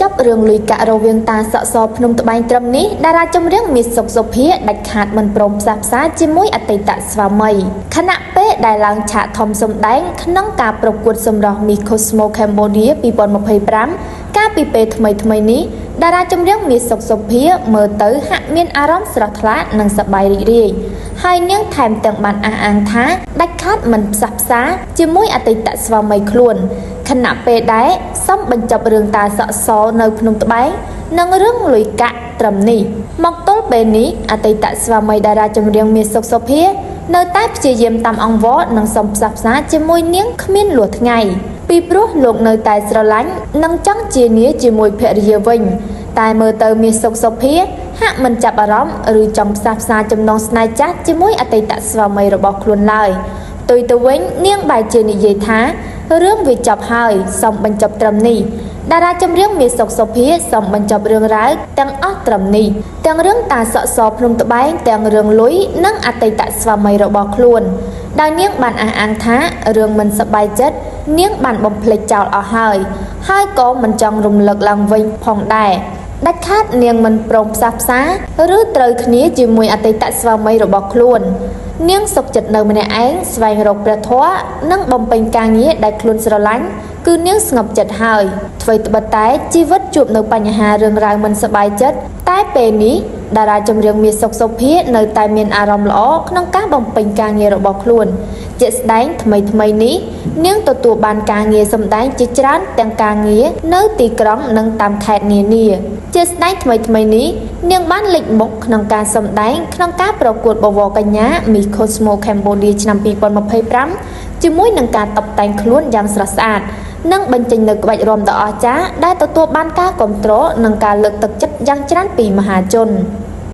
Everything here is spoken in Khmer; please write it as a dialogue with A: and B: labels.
A: ប់រឿងលុយកាក់រវាងតាសក់សភ្នំត្បែងត្រឹមនេះតារាចម្រៀងមាសសុកសុភាដាច់ខាតមិនព្រមផ្សះផ្សាជាមួយអតីតស្វាមីខណៈពេលដែលឡើងឆាកធំសម្ដែងក្នុងការប្រកួតសម្រស់ Miss Cosmo Cambodia 2025 កាលពីពេលថ្មីនេះតារាចម្រៀងមាសសុកសុភាមើលទៅហាក់មានអារម្មណ៍ស្រស់ថ្លានិងសប្បាយរីករាយហើយនាងថែមទាំងបានអះអាងថាដាច់ខាតមិនផ្សះផ្សាជាមួយអតីតស្វាមីខ្លួនខណៈពេលដែលសំបញ្ចប់រឿងតាសក់សនៅភ្នំត្បែងនិងរឿងលុយកាក់ត្រឹមនេះមកទល់ពេលនេះអតីតស្វាមីតារាចម្រៀងមាសសុកសុភានៅតែព្យាយាមតាមអង្វរនិងសំផ្សះផ្សាជាមួយនាងគ្មានលួសថ្ងៃពីព្រោះលោកនៅតែស្រឡាញ់និងចង់ជានីជាមួយភរិយាវិញតែមើលទៅមាសសុកសុភាហាក់មិនចាប់អារម្មណ៍ឬចង់ផ្សះផ្សាចំណងស្នេហ៍ចាស់ជាមួយអតីតស្វាមីរបស់ខ្លួនឡើយផ្ទុយទៅវិញនាងបែរជានិយាយថារឿងវាចប់ហើយសូមបញ្ចប់ត្រឹមនេះតារាចម្រៀងមាសសុកសុភាសូមបញ្ចប់រឿងរ៉ាវទាំងអស់ត្រឹមនេះទាំងរឿងតាសក់សភ្នំត្បែងទាំងរឿងលុយនិងអតីតស្វាមីរបស់ខ្លួនដោយនាងបានអះអាងថារឿងមិនសប្បាយចិត្តនាងបានបំភ្លេចចោលអស់ហើយក៏មិនចង់រំលឹកឡើងវិញផងដែរដាច់ខាតនាងមិនព្រមផ្សះផ្សាឬត្រូវគ្នាជាមួយអតីតស្វាមីរបស់ខ្លួននាងសុខចិត្តនៅម្នាក់ឯងស្វែងរកព្រះធម៌និងបំពេញការងារដែលខ្លួនស្រឡាញ់គឺនាងស្ងប់ចិត្តហើយអ្វីត្បិតតែជីវិតជួបនៅបញ្ហារឿងរ៉ាវមិនសប្បាយចិត្តតែពេលនេះតារាចម្រៀងមាសសុកសុភានៅតែមានអារម្មណ៍ល្អក្នុងការបំពេញការងាររបស់ខ្លួនជាក់ស្ដែងថ្មីនេះនាងទទួលបានការងារសម្ដែងជាច្រើនទាំងការងារនៅទីក្រុងនិងតាមខេត្តនានាជាក់ស្ដែងថ្មីនេះនាងបានលេចមុខក្នុងការសម្ដែងក្នុងការប្រកួតបវរកញ្ញា Miss Cosmo Cambodia ឆ្នាំ2025ជាមួយនឹងការតុបតែងខ្លួនយ៉ាងស្រស់ស្អាតនិងបញ្ចេញនូវក្បាច់រាំដ៏អស្ចារ្យដែលទទួលបានការគាំទ្រនិងការលើកទឹកចិត្តយ៉ាងច្រើនពីមហាជន។